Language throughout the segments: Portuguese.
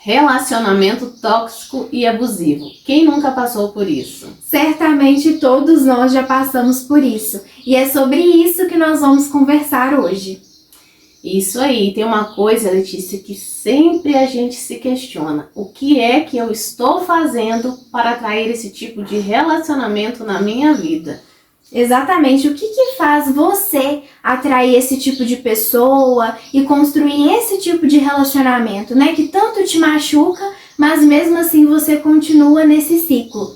Relacionamento tóxico e abusivo. Quem nunca passou por isso? Certamente todos nós já passamos por isso. E é sobre isso que nós vamos conversar hoje. Isso aí, tem uma coisa, Letícia, que sempre a gente se questiona. O que é que eu estou fazendo para atrair esse tipo de relacionamento na minha vida? Exatamente, o que faz você atrair esse tipo de pessoa e construir esse tipo de relacionamento, né? Que tanto te machuca, mas mesmo assim você continua nesse ciclo.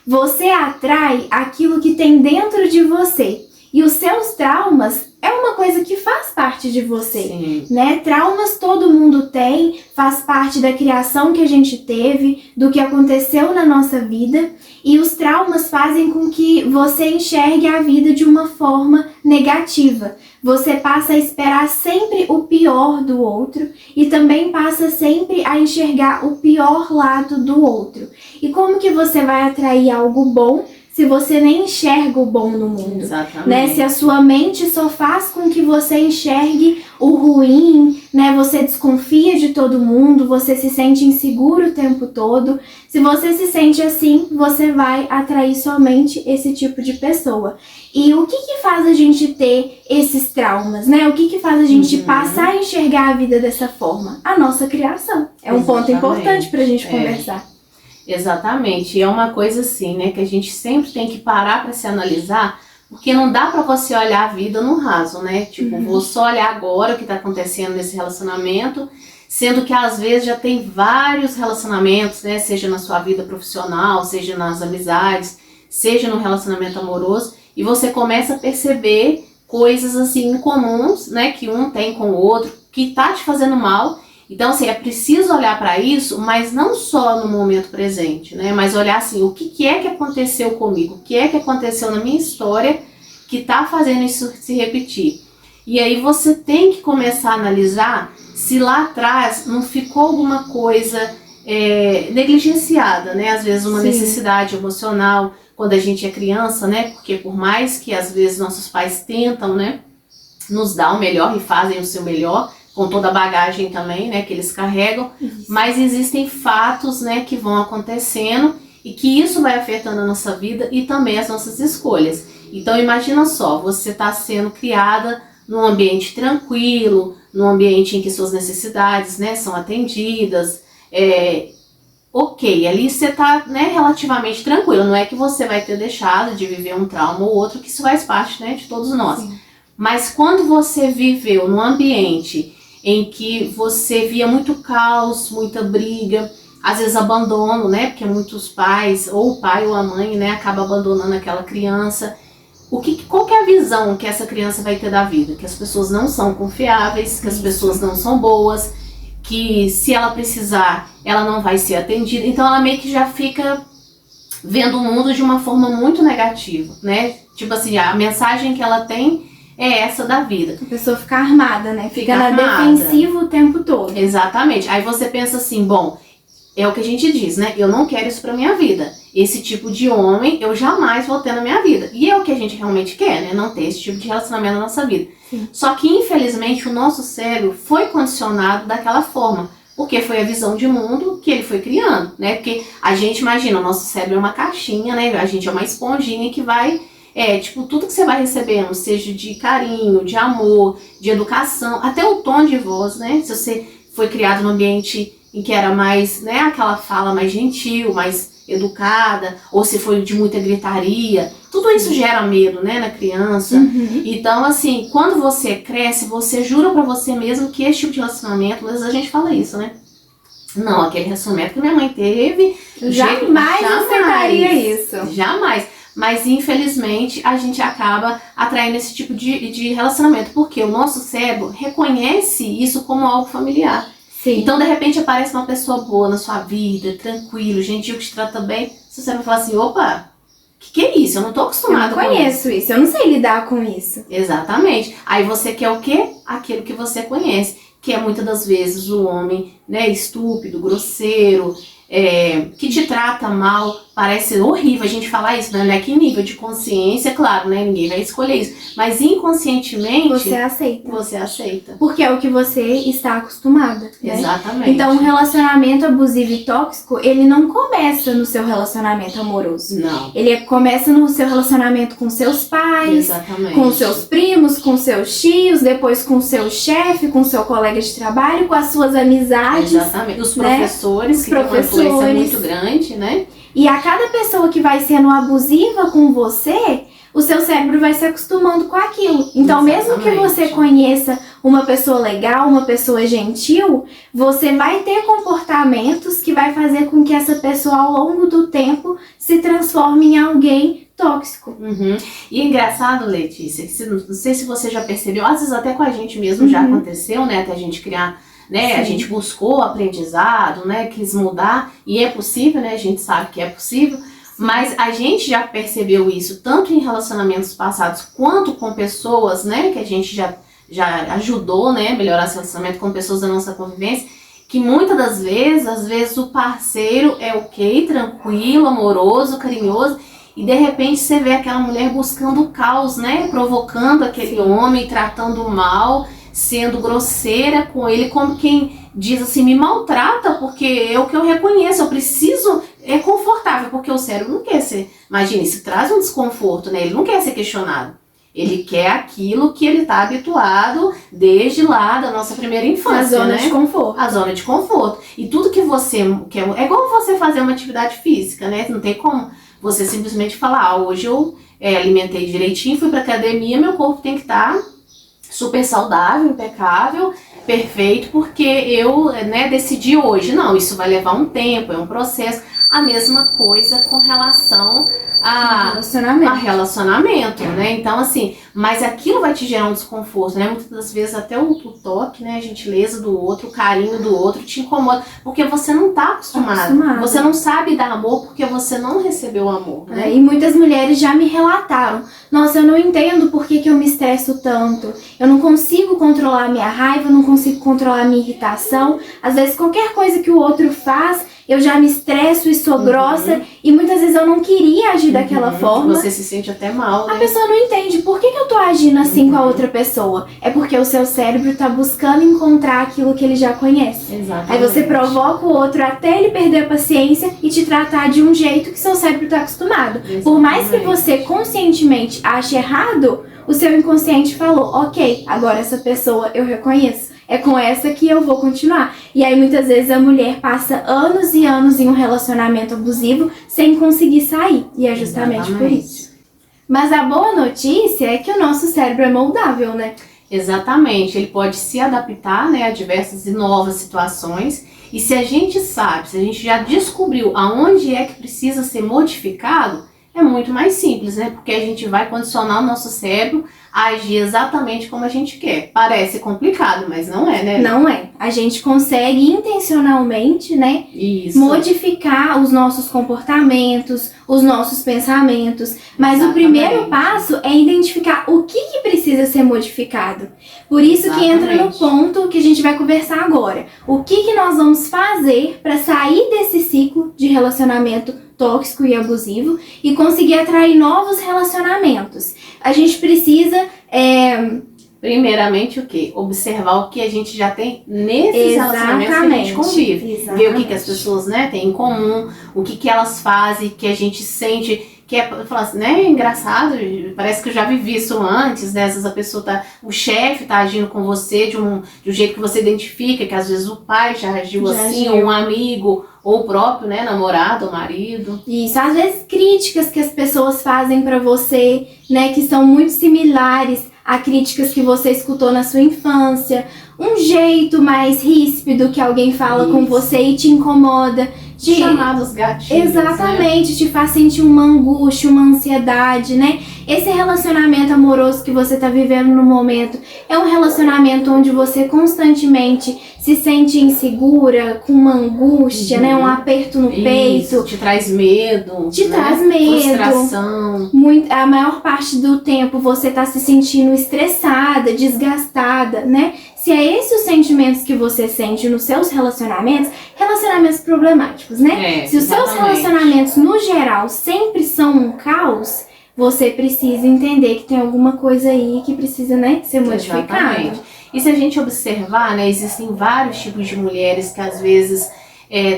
Você atrai aquilo que tem dentro de você. E os seus traumas é uma coisa que faz parte de você, Sim. né? Traumas todo mundo tem, faz parte da criação que a gente teve, do que aconteceu na nossa vida. E os traumas fazem com que você enxergue a vida de uma forma negativa. Você passa a esperar sempre o pior do outro e também passa sempre a enxergar o pior lado do outro. E como que você vai atrair algo bom se você nem enxerga o bom no mundo? Exatamente. Né? Se a sua mente só faz com que você enxergue o ruim, né? Você desconfia de todo mundo, você se sente inseguro o tempo todo. Se você se sente assim, você vai atrair somente esse tipo de pessoa. E o que faz a gente ter esses traumas, né? O que faz a gente passar a enxergar a vida dessa forma? A nossa criação. É um ponto importante pra gente conversar. Exatamente, e é uma coisa assim, né, que a gente sempre tem que parar para se analisar, porque não dá para você olhar a vida no raso, né? Tipo, vou só olhar agora o que tá acontecendo nesse relacionamento, sendo que às vezes já tem vários relacionamentos, né, seja na sua vida profissional, seja nas amizades, seja no relacionamento amoroso, e você começa a perceber coisas assim incomuns, né, que um tem com o outro, que tá te fazendo mal. Então, assim, é preciso olhar para isso, mas não só no momento presente, né? Mas olhar assim, o que é que aconteceu comigo? O que é que aconteceu na minha história que tá fazendo isso se repetir? E aí você tem que começar a analisar se lá atrás não ficou alguma coisa negligenciada, né? Às vezes uma necessidade emocional, quando a gente é criança, né? Porque por mais que às vezes nossos pais tentam, né, nos dar o melhor e fazem o seu melhor, com toda a bagagem também, né, que eles carregam, mas existem fatos, né, que vão acontecendo e que isso vai afetando a nossa vida e também as nossas escolhas. Então imagina só, você está sendo criada num ambiente tranquilo, num ambiente em que suas necessidades, né, são atendidas, ok, ali você está, né, relativamente tranquilo, não é que você vai ter deixado de viver um trauma ou outro, que isso faz parte, né, de todos nós. Sim. Mas quando você viveu num ambiente em que você via muito caos, muita briga, às vezes abandono, né? Porque muitos pais, ou o pai ou a mãe, né, acaba abandonando aquela criança. Qual que é a visão que essa criança vai ter da vida? Que as pessoas não são confiáveis, que as pessoas não são boas, que se ela precisar, ela não vai ser atendida. Então ela meio que já fica vendo o mundo de uma forma muito negativa, né? Tipo assim, a mensagem que ela tem é essa da vida. A pessoa fica armada, né? Fica na defensiva o tempo todo. Exatamente. Aí você pensa assim, bom, é o que a gente diz, né? Eu não quero isso pra minha vida. Esse tipo de homem eu jamais vou ter na minha vida. E é o que a gente realmente quer, né? Não ter esse tipo de relacionamento na nossa vida. Sim. Só que, infelizmente, o nosso cérebro foi condicionado daquela forma. Porque foi a visão de mundo que ele foi criando, né? Porque a gente imagina, o nosso cérebro é uma caixinha, né? A gente é uma esponjinha que vai... tipo, tudo que você vai recebendo, seja de carinho, de amor, de educação, até o tom de voz, né? Se você foi criado num ambiente em que era mais, né, aquela fala mais gentil, mais educada, ou se foi de muita gritaria, tudo isso gera medo, né, na criança. Então, assim, quando você cresce, você jura pra você mesmo que esse tipo de relacionamento, às vezes a gente fala isso, né? Não, aquele relacionamento que minha mãe teve... Jamais aceitaria isso. Jamais. Mas infelizmente a gente acaba atraindo esse tipo de relacionamento, porque o nosso cérebro reconhece isso como algo familiar. Sim. Então de repente aparece uma pessoa boa na sua vida, tranquilo, gentil, que te trata bem, seu cérebro fala assim, opa, que é isso? Eu não tô acostumado com isso. Eu não conheço isso, eu não sei lidar com isso. Exatamente. Aí você quer o quê? Aquilo que você conhece, que é muitas das vezes o homem, né, estúpido, grosseiro, que te trata mal, parece horrível a gente falar isso, né? Não é que nível de consciência, claro, né? Ninguém vai escolher isso, mas inconscientemente você aceita. Porque Porque é o que você está acostumada, né? Exatamente. Então, um relacionamento abusivo e tóxico, ele não começa no seu relacionamento amoroso. Não. Ele começa no seu relacionamento com seus pais, Exatamente. com seus primos, com seus tios, depois com seu chefe, com seu colega de trabalho, com as suas amizades. Exatamente. Os né? professores, que tem uma influência muito grande, né? E a cada pessoa que vai sendo abusiva com você, o seu cérebro vai se acostumando com aquilo. Então, mesmo que você conheça uma pessoa legal, uma pessoa gentil, você vai ter comportamentos que vai fazer com que essa pessoa, ao longo do tempo, se transforme em alguém tóxico. Uhum. E é engraçado, Letícia, que não sei se você já percebeu, às vezes até com a gente mesmo já aconteceu, né? Até a gente criar, né? A gente buscou aprendizado, né? Quis mudar, e é possível, né? A gente sabe que é possível. Mas a gente já percebeu isso tanto em relacionamentos passados quanto com pessoas, né, que a gente já ajudou, né, melhorar esse relacionamento com pessoas da nossa convivência, que muitas das vezes, às vezes o parceiro é ok, tranquilo, amoroso, carinhoso, e de repente você vê aquela mulher buscando o caos, né, provocando aquele homem, tratando mal, sendo grosseira com ele, como quem diz assim, me maltrata, porque é o que eu reconheço, eu preciso, é confortável, porque o cérebro não quer ser, imagina, isso traz um desconforto, né, ele não quer ser questionado, ele quer aquilo que ele está habituado desde lá da nossa primeira infância, a zona de conforto. A zona de conforto, e tudo que você quer, é igual você fazer uma atividade física, né, não tem como você simplesmente falar, hoje eu alimentei direitinho, fui pra academia, meu corpo tem que estar super saudável, impecável, perfeito, porque eu, né, decidi hoje. Não, isso vai levar um tempo, é um processo. A mesma coisa com relação a relacionamento, né? Então, assim, mas aquilo vai te gerar um desconforto, né? Muitas das vezes até o toque, né? A gentileza do outro, o carinho do outro te incomoda, porque você não tá acostumado. Você não sabe dar amor porque você não recebeu amor, né? E muitas mulheres já me relataram, nossa, eu não entendo por que eu me estresso tanto, eu não consigo controlar a minha raiva, eu não consigo controlar a minha irritação, às vezes qualquer coisa que o outro faz, eu já me estresso e sou grossa, e muitas vezes eu não queria agir daquela forma. Você se sente até mal, né? A pessoa não entende por que eu tô agindo assim com a outra pessoa. É porque o seu cérebro tá buscando encontrar aquilo que ele já conhece. Exatamente. Aí você provoca o outro até ele perder a paciência e te tratar de um jeito que seu cérebro tá acostumado. Exatamente. Por mais que você conscientemente ache errado, o seu inconsciente falou, ok, agora essa pessoa eu reconheço. É com essa que eu vou continuar. E aí muitas vezes a mulher passa anos e anos em um relacionamento abusivo sem conseguir sair. E é justamente por isso. Mas a boa notícia é que o nosso cérebro é moldável, né? Exatamente. Ele pode se adaptar, né, a diversas e novas situações. E se a gente sabe, se a gente já descobriu aonde é que precisa ser modificado, é muito mais simples, né? Porque a gente vai condicionar o nosso cérebro a agir exatamente como a gente quer. Parece complicado, mas não é, né? Não é. A gente consegue intencionalmente, né? Isso. Modificar os nossos comportamentos, os nossos pensamentos. Mas exatamente. O primeiro passo é identificar o que precisa ser modificado. Por isso exatamente. Que entra no ponto que a gente vai conversar agora. O que nós vamos fazer para sair desse ciclo de relacionamento tóxico e abusivo e conseguir atrair novos relacionamentos. A gente precisa primeiramente o quê? Observar o que a gente já tem nesses relacionamentos que a gente convive. Exatamente. Ver o que as pessoas, né, têm em comum, o que elas fazem, que a gente sente, que é, falar assim, né, engraçado, parece que eu já vivi isso antes, né, às vezes a pessoa o chefe tá agindo com você de um jeito que você identifica, que às vezes o pai já agiu assim, ou um amigo, ou o próprio, né, namorado ou marido. Isso, às vezes críticas que as pessoas fazem pra você, né, que são muito similares a críticas que você escutou na sua infância, um jeito mais ríspido que alguém fala com você e te incomoda. Chamados gatilhos. Exatamente, né? Te faz sentir uma angústia, uma ansiedade, né? Esse relacionamento amoroso que você tá vivendo no momento é um relacionamento onde você constantemente se sente insegura, com uma angústia, né? Um aperto no peito. Te traz medo. Te traz medo. Frustração. A maior parte do tempo você tá se sentindo estressada, desgastada, né? Se é esses os sentimentos que você sente nos seus relacionamentos relacionamentos problemáticos, né? Se os seus exatamente. relacionamentos, no geral, sempre são um caos, você precisa entender que tem alguma coisa aí que precisa, né, ser modificada. Exatamente. E se a gente observar, né, existem vários tipos de mulheres que às vezes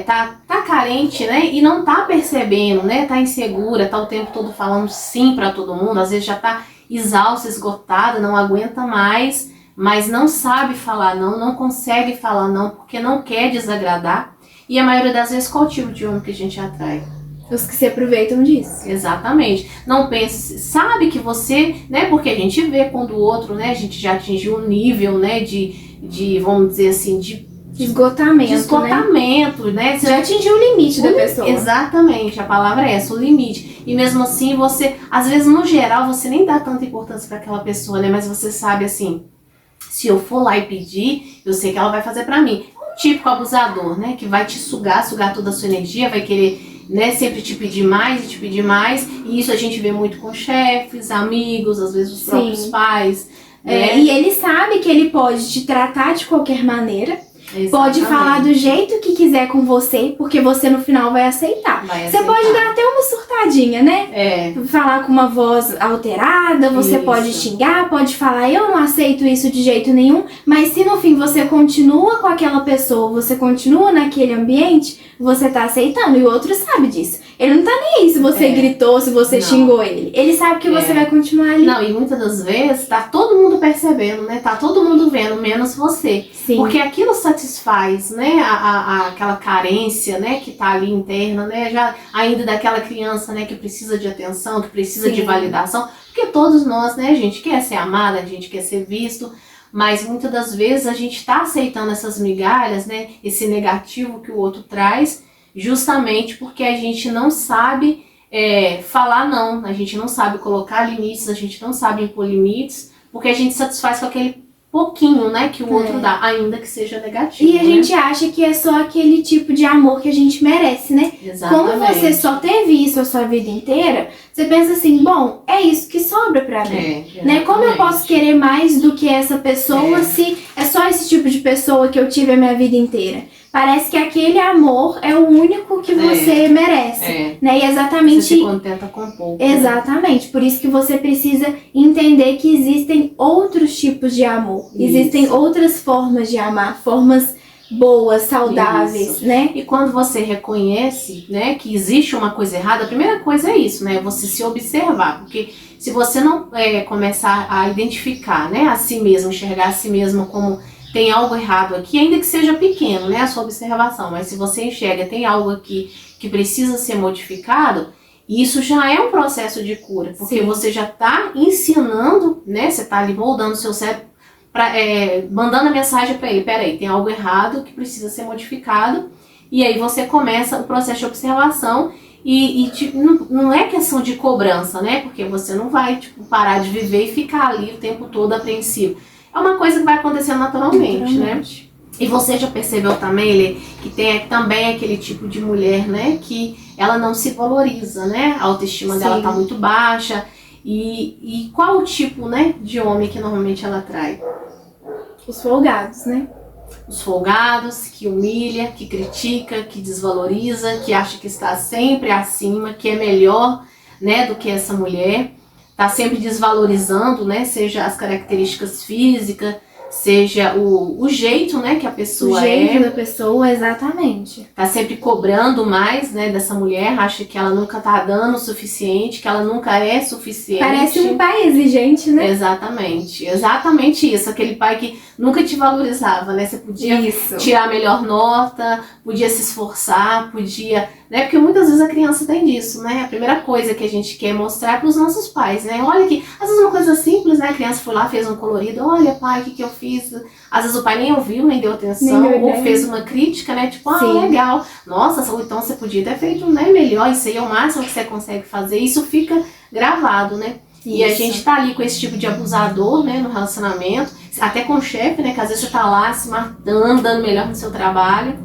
tá carente, né, e não tá percebendo, né, tá insegura, tá o tempo todo falando sim para todo mundo, às vezes já tá exausta, esgotada, não aguenta mais, mas não sabe falar não, não consegue falar não, porque não quer desagradar. E a maioria das vezes, qual tipo de homem que a gente atrai? Os que se aproveitam disso. Exatamente. Não pense, sabe que você, né, porque a gente vê quando o outro, né, a gente já atingiu um nível, né, de vamos dizer assim, de esgotamento, né? Você já atingiu o limite da pessoa. Exatamente, a palavra é essa, o limite. E mesmo assim, você, às vezes, no geral, você nem dá tanta importância para aquela pessoa, né, mas você sabe assim, se eu for lá e pedir, eu sei que ela vai fazer pra mim. Um típico abusador, né? Que vai te sugar toda a sua energia, vai querer, né, sempre te pedir mais e te pedir mais. E isso a gente vê muito com chefes, amigos, às vezes os próprios pais. Né? E ele sabe que ele pode te tratar de qualquer maneira. Exatamente. Pode falar do jeito que quiser com você, porque você no final vai aceitar. Você pode dar até uma surtadinha, né? Falar com uma voz alterada, você pode xingar, pode falar, eu não aceito isso de jeito nenhum, mas se no fim você continua com aquela pessoa, você continua naquele ambiente, você tá aceitando, e o outro sabe disso. Ele não tá nem aí se você gritou, se você xingou ele. Ele sabe que você vai continuar ali. Não, e muitas das vezes tá todo mundo percebendo, né? Tá todo mundo vendo, menos você. Sim. Porque aquilo satisfaz, né? Aquela carência, né? Que tá ali interna, né? Já ainda daquela criança, né? Que precisa de atenção, que precisa de validação. Porque todos nós, né? A gente quer ser amada, a gente quer ser visto. Mas muitas das vezes a gente tá aceitando essas migalhas, né? Esse negativo que o outro traz, justamente porque a gente não sabe falar não, a gente não sabe colocar limites, a gente não sabe impor limites, porque a gente satisfaz com aquele pouquinho, né, que o outro dá, ainda que seja negativo. E a gente acha que é só aquele tipo de amor que a gente merece, né? Exatamente. Como você só teve isso a sua vida inteira, você pensa assim, bom, é isso que sobra pra mim. Né? Como eu posso querer mais do que essa pessoa se é só esse tipo de pessoa que eu tive a minha vida inteira? Parece que aquele amor é o único que você merece, né? E exatamente... Você se contenta com pouco. Exatamente, por isso que você precisa entender que existem outros tipos de amor. Existem outras formas de amar, formas boas, saudáveis, né? E quando você reconhece, né, que existe uma coisa errada, a primeira coisa é isso, né? Você se observar, porque se você não começar a identificar, né, a si mesmo, enxergar a si mesmo como tem algo errado aqui, ainda que seja pequeno, né, a sua observação, mas se você enxerga, tem algo aqui que precisa ser modificado, isso já é um processo de cura, porque você já está ensinando, né, você está ali moldando o seu cérebro, mandando a mensagem para ele, peraí, tem algo errado que precisa ser modificado, e aí você começa o processo de observação, tipo, não é questão de cobrança, né, porque você não vai tipo, parar de viver e ficar ali o tempo todo apreensivo. É uma coisa que vai acontecer naturalmente, né? E você já percebeu também, Lê, que tem também aquele tipo de mulher, né? Que ela não se valoriza, né? A autoestima dela tá muito baixa. E qual o tipo, né, de homem que normalmente ela atrai? Os folgados, né? Os folgados, que humilha, que critica, que desvaloriza, que acha que está sempre acima, que é melhor, né, do que essa mulher. Tá sempre desvalorizando, né, seja as características físicas, seja o jeito, né, que a pessoa o jeito da pessoa, exatamente. Tá sempre cobrando mais, né, dessa mulher, acha que ela nunca tá dando o suficiente, que ela nunca é suficiente. Parece um pai exigente, né? Exatamente, exatamente isso, aquele pai que nunca te valorizava, né, você podia tirar a melhor nota, podia se esforçar, podia, né, porque muitas vezes a criança tem disso, né, a primeira coisa que a gente quer mostrar para os nossos pais, né, olha que, às vezes uma coisa simples, né, a criança foi lá, fez um colorido, olha pai, o que eu fiz, às vezes o pai nem ouviu, nem deu atenção, ou fez uma crítica, né, tipo, legal, nossa, ou então você podia ter feito, né, melhor, isso aí é o máximo que você consegue fazer, isso fica gravado, né. E a gente tá ali com esse tipo de abusador, né, no relacionamento, até com o chefe, né, que às vezes você tá lá se matando, dando melhor no seu trabalho,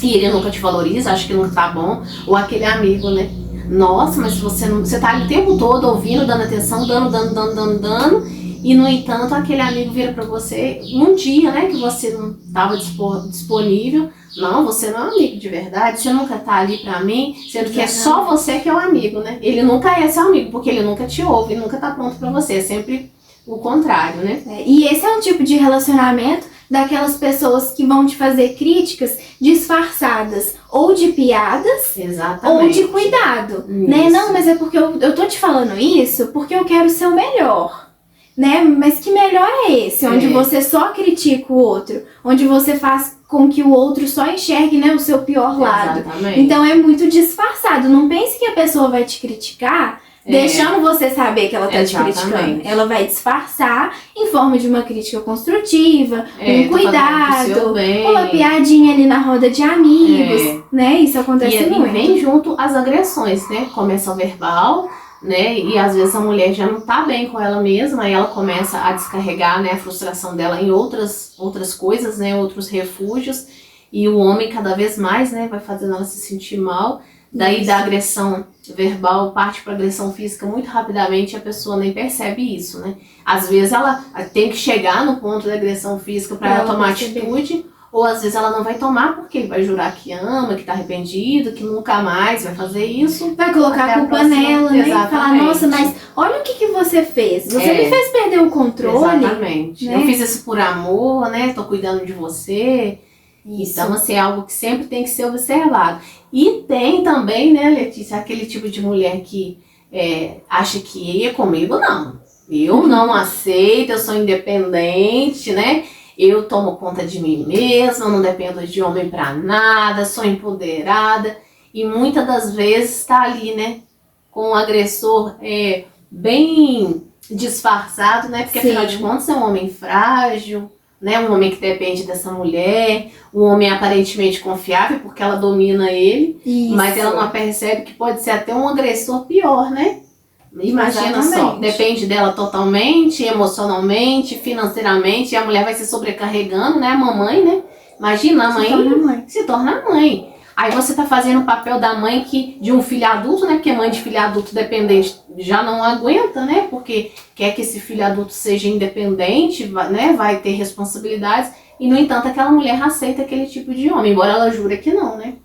e ele nunca te valoriza, acha que nunca tá bom, ou aquele amigo, né, nossa, mas você tá ali o tempo todo ouvindo, dando atenção, dando, e no entanto aquele amigo vira pra você um dia, né, que você não tava disponível, Não, você não é um amigo de verdade, você nunca tá ali pra mim, sendo que é só você que é o amigo, né? Ele nunca é seu amigo, porque ele nunca te ouve, ele nunca tá pronto pra você, é sempre o contrário, né? E esse é um tipo de relacionamento daquelas pessoas que vão te fazer críticas disfarçadas ou de piadas Exatamente. ou de cuidado, né? Não, mas é porque eu tô te falando isso porque eu quero ser o melhor, né? Mas que melhor é esse? Onde você só critica o outro, onde você faz com que o outro só enxergue, né, o seu pior lado. Exatamente. Então é muito disfarçado. Não pense que a pessoa vai te criticar deixando você saber que ela tá te criticando. Ela vai disfarçar em forma de uma crítica construtiva, um cuidado, uma piadinha ali na roda de amigos, né? Isso acontece muito. E vem junto as agressões, né? Começa o verbal, né? E às vezes a mulher já não tá bem com ela mesma, aí ela começa a descarregar, né, a frustração dela em outras coisas, né? Outros refúgios. E o homem cada vez mais, né, vai fazendo ela se sentir mal. Daí da agressão verbal parte para agressão física muito rapidamente, a pessoa nem percebe isso, né? Às vezes ela tem que chegar no ponto da agressão física para ela tomar atitude, ou às vezes ela não vai tomar porque ele vai jurar que ama, que tá arrependido, que nunca mais vai fazer isso. Vai colocar a culpa nela, né? E falar, nossa, mas olha o que você fez. Você me fez perder o controle. Exatamente. Né? Eu fiz isso por amor, né? Tô cuidando de você. Isso. Então, assim, é algo que sempre tem que ser observado. E tem também, né, Letícia, aquele tipo de mulher que acha que é comigo, não. Eu não aceito, eu sou independente, né? Eu tomo conta de mim mesma, não dependo de homem pra nada, sou empoderada. E muitas das vezes tá ali, né, com o agressor bem disfarçado, né? Porque afinal de contas é um homem frágil, né, um homem que depende dessa mulher, um homem aparentemente confiável porque ela domina ele, mas ela não percebe que pode ser até um agressor pior, né? Imagina só, depende dela totalmente, emocionalmente, financeiramente, e a mulher vai se sobrecarregando, né? A mamãe, né? Imagina, a mãe se torna mãe. Aí você tá fazendo o papel da mãe de um filho adulto, né? Porque mãe de filho adulto dependente já não aguenta, né? Porque quer que esse filho adulto seja independente, né? Vai ter responsabilidades. E, no entanto, aquela mulher aceita aquele tipo de homem, embora ela jure que não, né?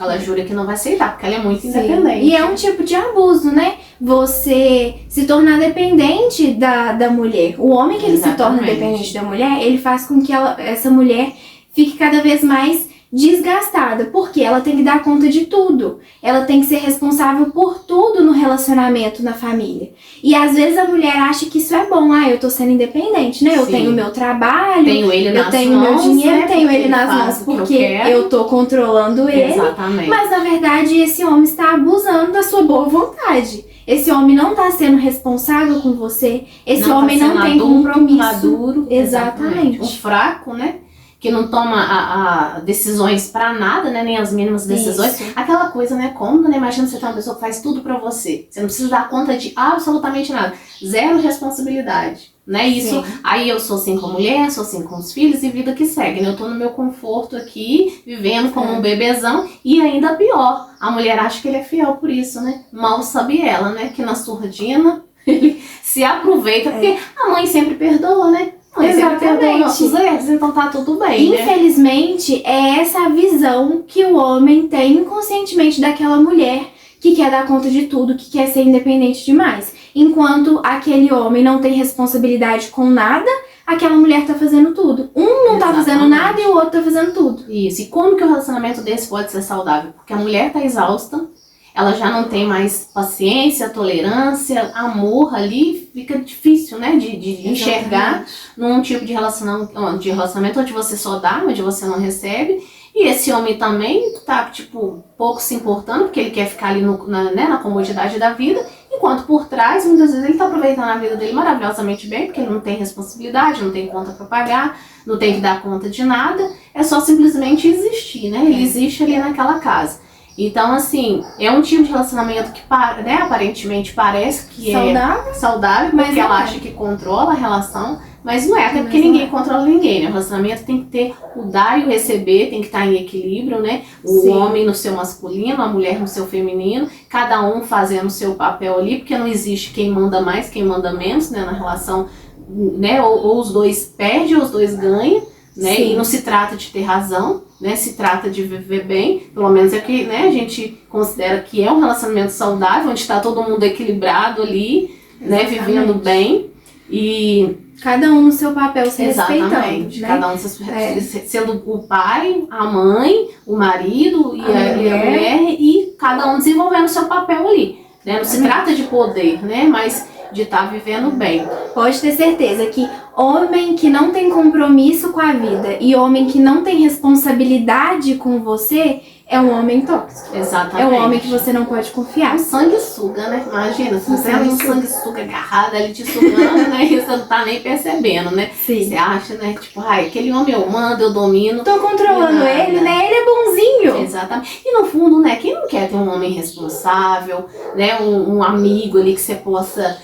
Ela jura que não vai aceitar, porque ela é muito independente. E é um tipo de abuso, né? Você se tornar dependente da mulher. O homem que ele se torna dependente da mulher, ele faz com que essa mulher fique cada vez mais desgastada, porque ela tem que dar conta de tudo. Ela tem que ser responsável por tudo no relacionamento, na família. E às vezes a mulher acha que isso é bom. Eu tô sendo independente, né? Eu tenho o meu trabalho, eu tenho meu dinheiro, né? Tenho ele nas mãos porque eu tô controlando ele. Exatamente. Mas na verdade esse homem está abusando da sua boa vontade. Esse homem não está sendo responsável com você. Esse homem não tem compromisso. Maduro. Exatamente. Um fraco, né? Que não toma decisões pra nada, né? Nem as mínimas decisões. Isso. Aquela coisa, né? Cômoda, né? Imagina você ter uma pessoa que faz tudo pra você. Você não precisa dar conta de absolutamente nada. Zero responsabilidade, né? Isso, aí eu sou assim com a mulher, sou assim com os filhos e vida que segue, né? Eu tô no meu conforto aqui, vivendo como um bebezão. E ainda pior, a mulher acha que ele é fiel por isso, né? Mal sabe ela, né? Que na surdina ele se aproveita, porque a mãe sempre perdoa, né? Exatamente. Nossos erros, então tá tudo bem. Infelizmente, é essa a visão que o homem tem inconscientemente daquela mulher que quer dar conta de tudo, que quer ser independente demais. Enquanto aquele homem não tem responsabilidade com nada, aquela mulher tá fazendo tudo. Um não tá fazendo nada e o outro tá fazendo tudo. Isso. E como que o relacionamento desse pode ser saudável? Porque a mulher tá exausta, ela já não tem mais paciência, tolerância, amor ali, fica difícil, né, de enxergar num tipo de relacionamento onde você só dá, onde você não recebe. E esse homem também tá, tipo, pouco se importando, porque ele quer ficar ali na comodidade da vida, enquanto por trás, muitas vezes, ele tá aproveitando a vida dele maravilhosamente bem, porque ele não tem responsabilidade, não tem conta pra pagar, não tem que dar conta de nada, é só simplesmente existir, né, ele existe ali naquela casa. Então, assim, é um tipo de relacionamento que, né, aparentemente parece que é saudável, porque ela acha que controla a relação, mas não é, até porque ninguém controla ninguém, né? O relacionamento tem que ter o dar e o receber, tem que estar em equilíbrio, né? O homem no seu masculino, a mulher no seu feminino, cada um fazendo o seu papel ali, porque não existe quem manda mais, quem manda menos, né, na relação, né? Ou os dois perdem ou os dois ganham, né? E não se trata de ter razão, né, se trata de viver bem, pelo menos é que, né, a gente considera que é um relacionamento saudável, onde está todo mundo equilibrado ali, né, vivendo bem, e cada um no seu papel se exatamente, respeitando, né? cada um sendo o pai, a mãe, o marido e a mulher, e cada um desenvolvendo o seu papel ali, né? Não se trata de poder, né, mas de estar vivendo bem. Pode ter certeza que homem que não tem compromisso com a vida e homem que não tem responsabilidade com você é um homem tóxico. Exatamente. É um homem que você não pode confiar. Um sanguessuga, né? Imagina, se você é um sanguessuga agarrado ali te sugando, né? E você não tá nem percebendo, né? Sim. Você acha, né? Tipo, ai, aquele homem eu mando, eu domino. Tô controlando ele, né? Ele é bonzinho. Exatamente. E no fundo, né? Quem não quer ter um homem responsável, né? Um amigo ali que você possa...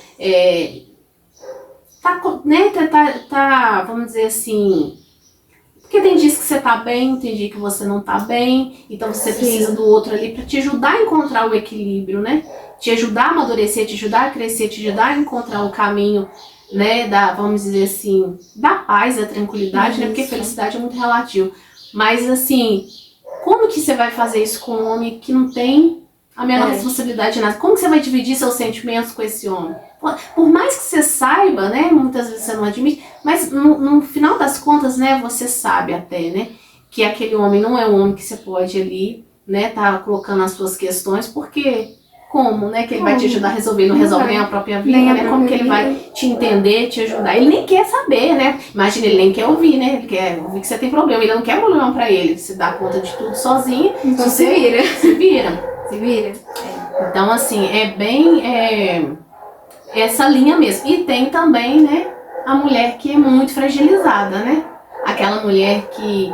vamos dizer assim... Porque tem dias que você tá bem, tem dia que você não tá bem, então você precisa do outro ali para te ajudar a encontrar o equilíbrio, né? Te ajudar a amadurecer, te ajudar a crescer, te ajudar a encontrar o caminho, né, vamos dizer assim, da paz, da tranquilidade, né? Porque felicidade é muito relativo. Mas assim, como que você vai fazer isso com um homem que não tem a menor responsabilidade de nada? Como que você vai dividir seus sentimentos com esse homem? Por mais que você saiba, né, muitas vezes você não admite, mas no final das contas, né, você sabe até, né, que aquele homem não é um homem que você pode ali, né, tá colocando as suas questões, porque como, né, que ele vai te ajudar a resolver, não resolve nem a própria vida, né, como que ele vai te entender, te ajudar? Ele nem quer saber, né, imagina, ele nem quer ouvir, né, ele quer ouvir que você tem problema, ele não quer problema pra ele, você dá conta de tudo sozinho, então se vira. Então, assim, é bem... essa linha mesmo. E tem também, né, a mulher que é muito fragilizada, né? Aquela mulher que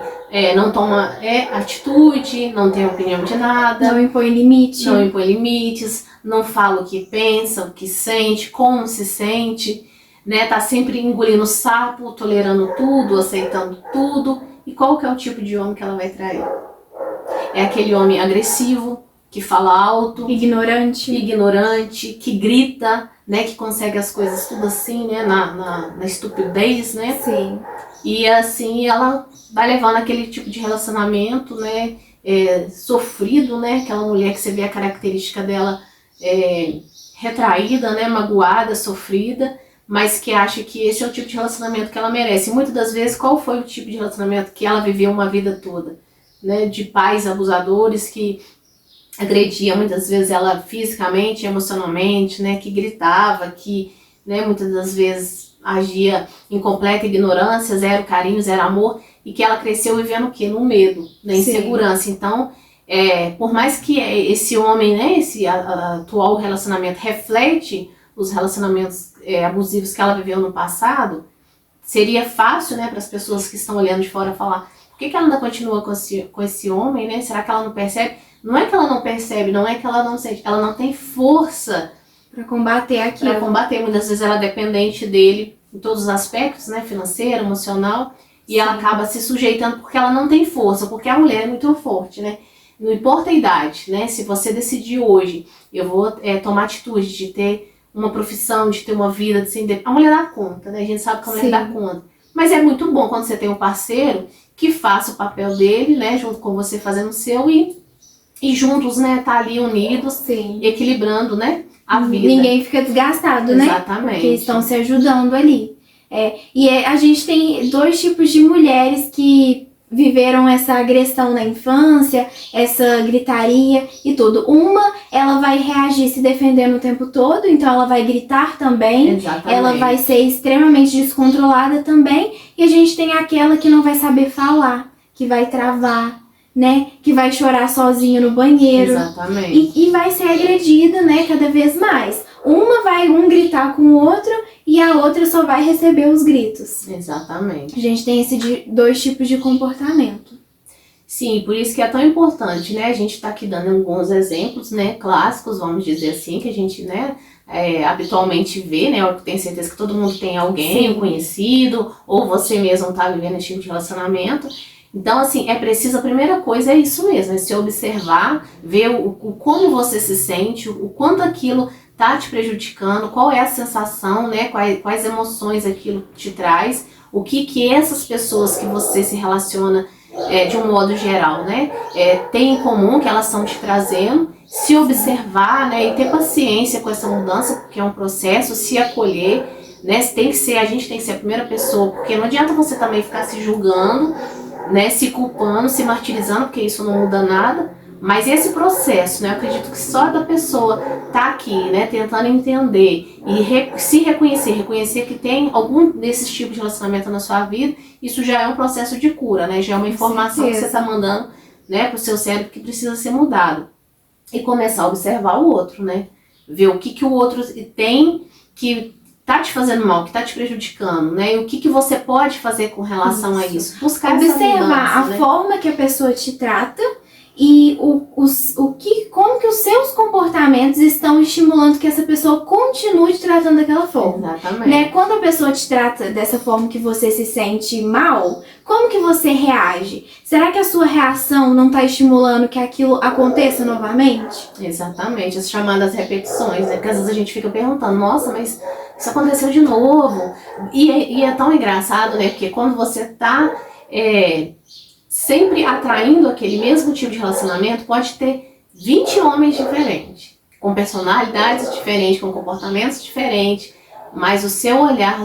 não toma atitude, não tem opinião de nada. Não impõe limite. Não impõe limites, não fala o que pensa, o que sente, como se sente, né? Tá sempre engolindo sapo, tolerando tudo, aceitando tudo. E qual que é o tipo de homem que ela vai trair? É aquele homem agressivo, que fala alto, ignorante, que grita, né, que consegue as coisas tudo assim, né, na estupidez, né? Sim. E assim ela vai levando aquele tipo de relacionamento, né, sofrido, né, aquela mulher que você vê a característica dela retraída, né, magoada, sofrida, mas que acha que esse é o tipo de relacionamento que ela merece. E muitas das vezes, qual foi o tipo de relacionamento que ela viveu uma vida toda, né, de pais abusadores que agredia muitas vezes ela fisicamente, emocionalmente, né, que gritava, que, né, muitas das vezes agia em completa ignorância, zero carinho, zero amor, e que ela cresceu vivendo o quê? No medo, na insegurança. Então, por mais que esse homem, né, esse atual relacionamento reflete os relacionamentos abusivos que ela viveu no passado, seria fácil, né, para as pessoas que estão olhando de fora falar, por que ela ainda continua com esse homem, né? Será que ela não percebe? Não é que ela não percebe, não é que ela não sente, ela não tem força para combater aquilo. Para combater, muitas vezes ela é dependente dele em todos os aspectos, né? Financeiro, emocional, e ela acaba se sujeitando porque ela não tem força, porque a mulher é muito forte, né? Não importa a idade, né? Se você decidir hoje, eu vou tomar atitude de ter uma profissão, de ter uma vida, de ser independente. A mulher dá conta, né? A gente sabe que a mulher dá conta. Mas é muito bom quando você tem um parceiro que faça o papel dele, né? Junto com você fazendo o seu e juntos, né? Tá ali unidos, equilibrando, né? A vida. Ninguém fica desgastado, né? Exatamente. Porque estão se ajudando ali. A gente tem dois tipos de mulheres que viveram essa agressão na infância, essa gritaria e tudo. Uma, ela vai reagir se defendendo o tempo todo, então ela vai gritar também. Exatamente. Ela vai ser extremamente descontrolada também. E a gente tem aquela que não vai saber falar, que vai travar, né? Que vai chorar sozinha no banheiro. Exatamente. E vai ser agredida, né? Cada vez mais. Uma vai gritar com o outro e a outra só vai receber os gritos. Exatamente. A gente tem esses dois tipos de comportamento. Sim, por isso que é tão importante, né? A gente tá aqui dando alguns exemplos, né? Clássicos, vamos dizer assim, que a gente, né? Habitualmente vê, né? Eu tenho certeza que todo mundo tem alguém, um conhecido, ou você mesmo tá vivendo esse tipo de relacionamento. Então, assim, é preciso, a primeira coisa é isso mesmo, é se observar, ver como você se sente, o quanto aquilo tá te prejudicando, qual é a sensação, né, quais emoções aquilo te traz, o que essas pessoas que você se relaciona de um modo geral, né, tem em comum que elas estão te trazendo, se observar, né, e ter paciência com essa mudança, porque é um processo, se acolher, né, a gente tem que ser a primeira pessoa, porque não adianta você também ficar se julgando, né, se culpando, se martirizando, porque isso não muda nada. Mas esse processo, né, eu acredito que só da pessoa tá aqui, né, tentando entender e se reconhecer que tem algum desses tipos de relacionamento na sua vida, isso já é um processo de cura, né, já é uma informação que você tá mandando, né, pro seu cérebro que precisa ser mudado. E começar a observar o outro, né, ver o que o outro tem que tá te fazendo mal, que tá te prejudicando, né, e o que você pode fazer com relação a isso. Buscar essa mudança, observar a forma que a pessoa te trata e como que os seus comportamentos estão estimulando que essa pessoa continue te tratando daquela forma. Exatamente. Né? Quando a pessoa te trata dessa forma que você se sente mal, como que você reage? Será que a sua reação não está estimulando que aquilo aconteça novamente? Exatamente, as chamadas repetições, né? Porque às vezes a gente fica perguntando, nossa, mas isso aconteceu de novo. E é tão engraçado, né? Porque quando você tá sempre atraindo aquele mesmo tipo de relacionamento, pode ter 20 homens diferentes, com personalidades diferentes, com comportamentos diferentes, mas o seu olhar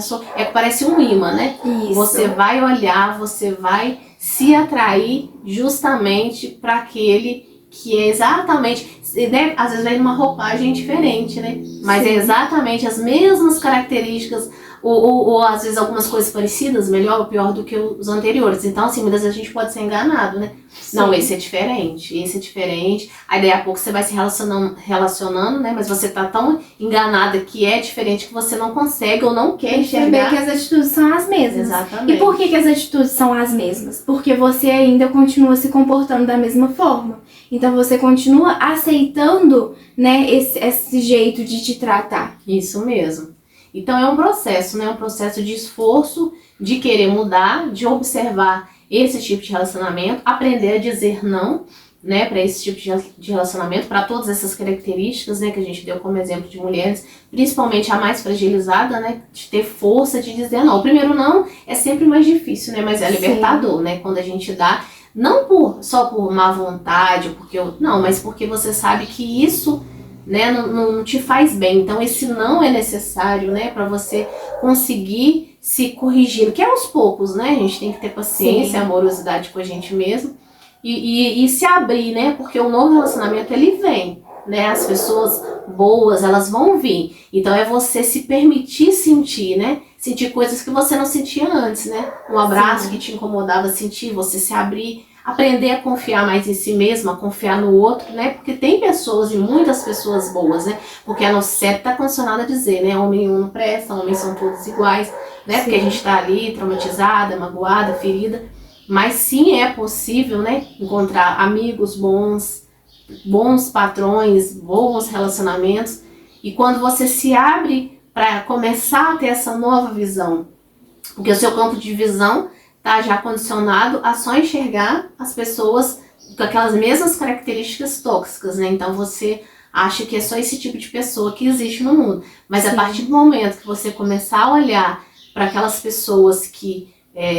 parece um imã, né? Isso. Você vai olhar, você vai se atrair justamente para aquele que é exatamente, né? Às vezes vem numa roupagem diferente, né? Mas é exatamente as mesmas características, ou às vezes algumas coisas parecidas, melhor ou pior do que os anteriores. Então, assim, muitas vezes a gente pode ser enganado, né? Sim. Não, esse é diferente, aí daí a pouco você vai se relacionando, né? Mas você tá tão enganada que é diferente que você não consegue ou não quer enxergar. Perceber que as atitudes são as mesmas. Exatamente. E por que as atitudes são as mesmas? Porque você ainda continua se comportando da mesma forma. Então você continua aceitando, né, esse jeito de te tratar. Isso mesmo. Então é um processo, né? Um processo de esforço, de querer mudar, de observar esse tipo de relacionamento, aprender a dizer não, né, para esse tipo de relacionamento, para todas essas características, né, que a gente deu como exemplo de mulheres, principalmente a mais fragilizada, né, de ter força de dizer não. O primeiro não é sempre mais difícil, né, mas é libertador, né, quando a gente dá, não só por má vontade, mas porque você sabe que isso, né, não te faz bem. Então esse não é necessário, né, para você conseguir se corrigir, que é aos poucos, né, a gente tem que ter paciência, amorosidade com a gente mesmo e se abrir, né, porque o novo relacionamento ele vem, né, as pessoas boas, elas vão vir. Então é você se permitir sentir, né, sentir coisas que você não sentia antes, né, um abraço que te incomodava sentir, você se abrir, aprender a confiar mais em si mesmo, a confiar no outro, né? Porque tem pessoas, e muitas pessoas boas, né? Porque a nossa cérebro está condicionada a dizer, né? Homem nenhum não presta, homens são todos iguais, né? Porque a gente está ali traumatizada, magoada, ferida. Mas sim é possível, né? Encontrar amigos bons patrões, bons relacionamentos. E quando você se abre para começar a ter essa nova visão, porque o seu campo de visão tá já condicionado a só enxergar as pessoas com aquelas mesmas características tóxicas, né? Então você acha que é só esse tipo de pessoa que existe no mundo. Mas a partir do momento que você começar a olhar para aquelas pessoas que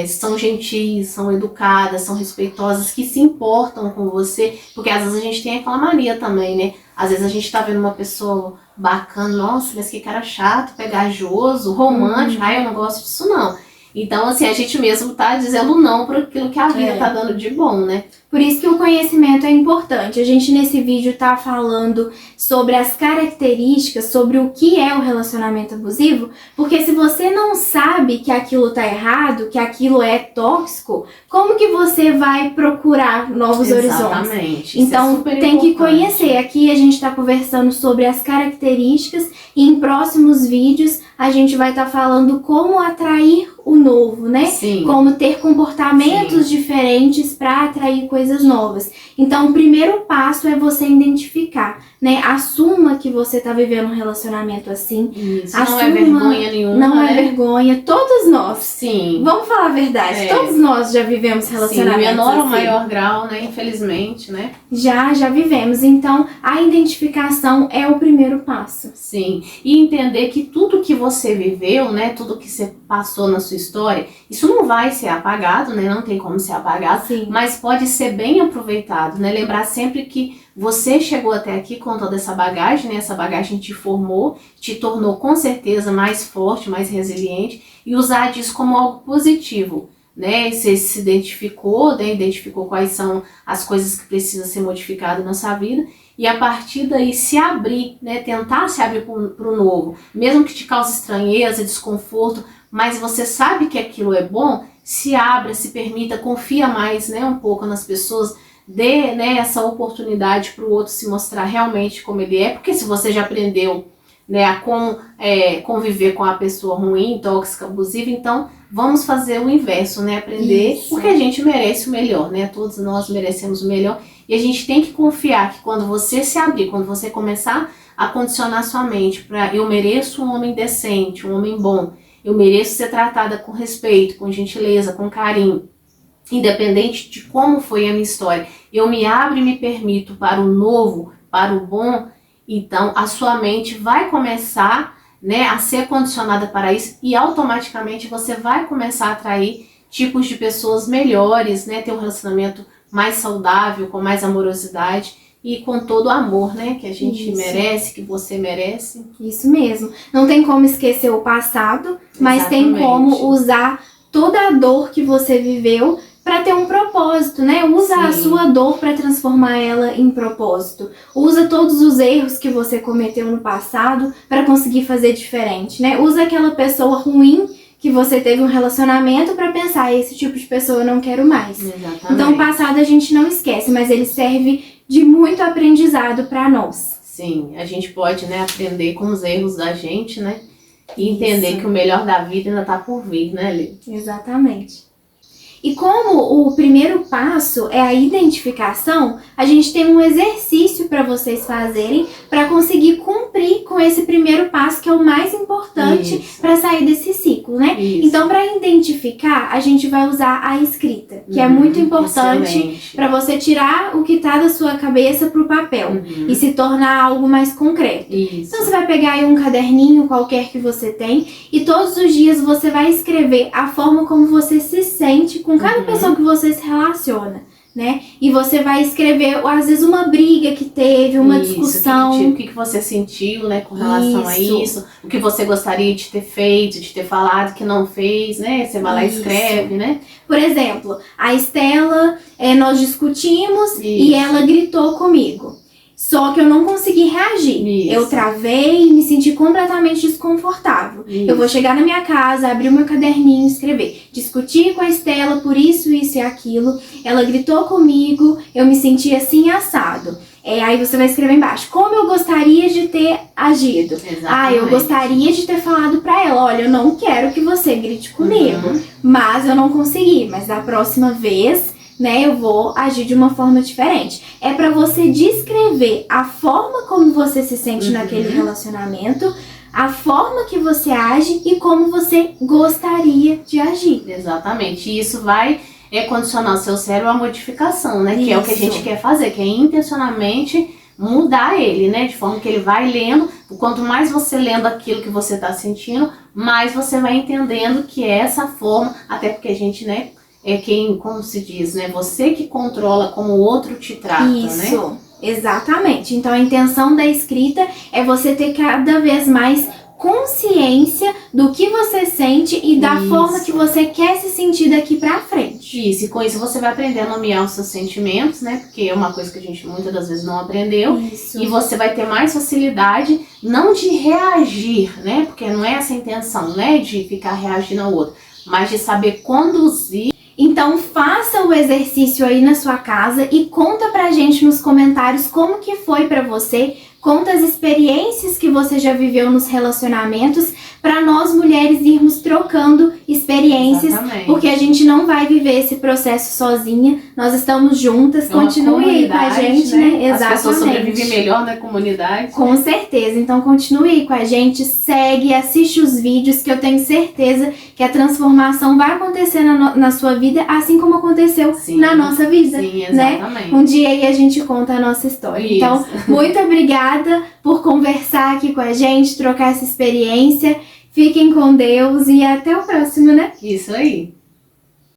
são gentis, são educadas, são respeitosas, que se importam com você, porque às vezes a gente tem aquela mania também, né? Às vezes a gente tá vendo uma pessoa bacana, nossa, mas que cara chato, pegajoso, romântico, ai, eu não gosto disso não. Então, assim, a gente mesmo tá dizendo não para aquilo que a vida tá dando de bom, né? Por isso que o conhecimento é importante. A gente nesse vídeo tá falando sobre as características, sobre o que é o relacionamento abusivo, porque se você não sabe que aquilo tá errado, que aquilo é tóxico, como que você vai procurar novos horizontes? Exatamente. Então tem que conhecer. Aqui a gente tá conversando sobre as características e em próximos vídeos a gente vai estar falando como atrair o novo, né? Sim. Como ter comportamentos diferentes para atrair coisas coisas novas. Então, o primeiro passo é você identificar, né? Assuma que você tá vivendo um relacionamento assim. Isso, não é vergonha nenhuma, não é vergonha. Todos nós. Sim. Vamos falar a verdade. Todos nós já vivemos relacionamentos Sim, menor assim. ou maior grau, né? Infelizmente, né? Já vivemos. Então, a identificação é o primeiro passo. Sim. E entender que tudo que você viveu, né? Tudo que você passou na sua história, isso não vai ser apagado, né? Não tem como ser apagado. Sim. Mas pode ser bem aproveitado, né? Lembrar sempre que você chegou até aqui com toda essa bagagem, né? Essa bagagem te formou, te tornou com certeza mais forte, mais resiliente, e usar disso como algo positivo, né? Você se identificou, né? Identificou quais são as coisas que precisam ser modificadas na sua vida, e a partir daí se abrir, né? Tentar se abrir para o novo, mesmo que te cause estranheza, desconforto, mas você sabe que aquilo é bom, se abra, se permita, confia mais, né? Um pouco nas pessoas, dê, né, essa oportunidade para o outro se mostrar realmente como ele é, porque se você já aprendeu, né, a como conviver com a pessoa ruim, tóxica, abusiva, então vamos fazer o inverso, né, aprender, Isso. porque a gente merece o melhor, né, todos nós merecemos o melhor, e a gente tem que confiar que quando você se abrir, quando você começar a condicionar sua mente para eu mereço um homem decente, um homem bom, eu mereço ser tratada com respeito, com gentileza, com carinho, independente de como foi a minha história, eu me abro e me permito para o novo, para o bom, então a sua mente vai começar, né, a ser condicionada para isso, e automaticamente você vai começar a atrair tipos de pessoas melhores, né, ter um relacionamento mais saudável, com mais amorosidade e com todo o amor, né, que a gente Isso. merece, que você merece. Isso mesmo. Não tem como esquecer o passado, mas tem Exatamente. como usar toda a dor que você viveu para ter um propósito, né? Usa a Sim. sua dor para transformar ela em propósito. Usa todos os erros que você cometeu no passado para conseguir fazer diferente, né? Usa aquela pessoa ruim que você teve um relacionamento para pensar, esse tipo de pessoa eu não quero mais. Exatamente. Então o passado a gente não esquece, mas ele serve de muito aprendizado para nós. Sim, a gente pode, né, aprender com os erros da gente, né? E entender Isso. que o melhor da vida ainda tá por vir, né, Lê? Exatamente. E como o primeiro passo é a identificação, a gente tem um exercício para vocês fazerem para conseguir cumprir com esse primeiro passo, que é o mais importante Isso. para sair desse ciclo, né? Isso. Então, para identificar, a gente vai usar a escrita, que é muito importante Excelente. para você tirar o que tá da sua cabeça pro papel e se tornar algo mais concreto. Isso. Então você vai pegar aí um caderninho qualquer que você tem e todos os dias você vai escrever a forma como você se sente com cada pessoa que você se relaciona, né? E você vai escrever, às vezes, uma briga que teve, uma discussão. O que você sentiu, né, com relação a isso, o que você gostaria de ter feito, de ter falado que não fez, né? Você vai lá e Isso. escreve, né? Por exemplo, a Estela, nós discutimos e Isso. ela gritou comigo. Só que eu não consegui reagir. Isso. Eu travei e me senti completamente desconfortável. Isso. Eu vou chegar na minha casa, abrir o meu caderninho e escrever. Discuti com a Estela por isso, isso e aquilo. Ela gritou comigo, eu me senti assim assado. Aí você vai escrever embaixo. Como eu gostaria de ter agido? Exatamente. Eu gostaria de ter falado pra ela, olha, eu não quero que você grite comigo. Mas eu não consegui. Mas da próxima vez, né, eu vou agir de uma forma diferente. É pra você descrever a forma como você se sente naquele relacionamento, a forma que você age e como você gostaria de agir. Exatamente. E isso vai condicionar o seu cérebro à modificação, né? Que é o que a Isso. gente quer fazer, que é intencionalmente mudar ele, né? De forma que ele vai lendo. Quanto mais você lendo aquilo que você tá sentindo, mais você vai entendendo que é essa forma, até porque a gente, né, é quem, como se diz, né? Você que controla como o outro te trata, Isso, né? exatamente. Então a intenção da escrita é você ter cada vez mais consciência do que você sente e da Isso. forma que você quer se sentir daqui pra frente. Isso, e com isso você vai aprender a nomear os seus sentimentos, né? Porque é uma coisa que a gente muitas das vezes não aprendeu. Isso. E você vai ter mais facilidade, não de reagir, né? Porque não é essa a intenção, né? De ficar reagindo ao outro, mas de saber conduzir. Então faça o exercício aí na sua casa e conta pra gente nos comentários como que foi pra você conta as experiências que você já viveu nos relacionamentos, para nós mulheres irmos trocando experiências, Exatamente. porque a gente não vai viver esse processo sozinha, nós estamos juntas, É uma continue aí com a gente, né? As pessoas sobrevivem Exatamente. melhor na comunidade. Com certeza, então continue aí com a gente, segue, assiste os vídeos, que eu tenho certeza que a transformação vai acontecer na sua vida, assim como aconteceu Sim, na nossa vida, Sim, né? exatamente. Um dia aí a gente conta a nossa história. Isso. Então, muito obrigada por conversar aqui com a gente, trocar essa experiência. Fiquem com Deus e até o próximo, né? Isso aí.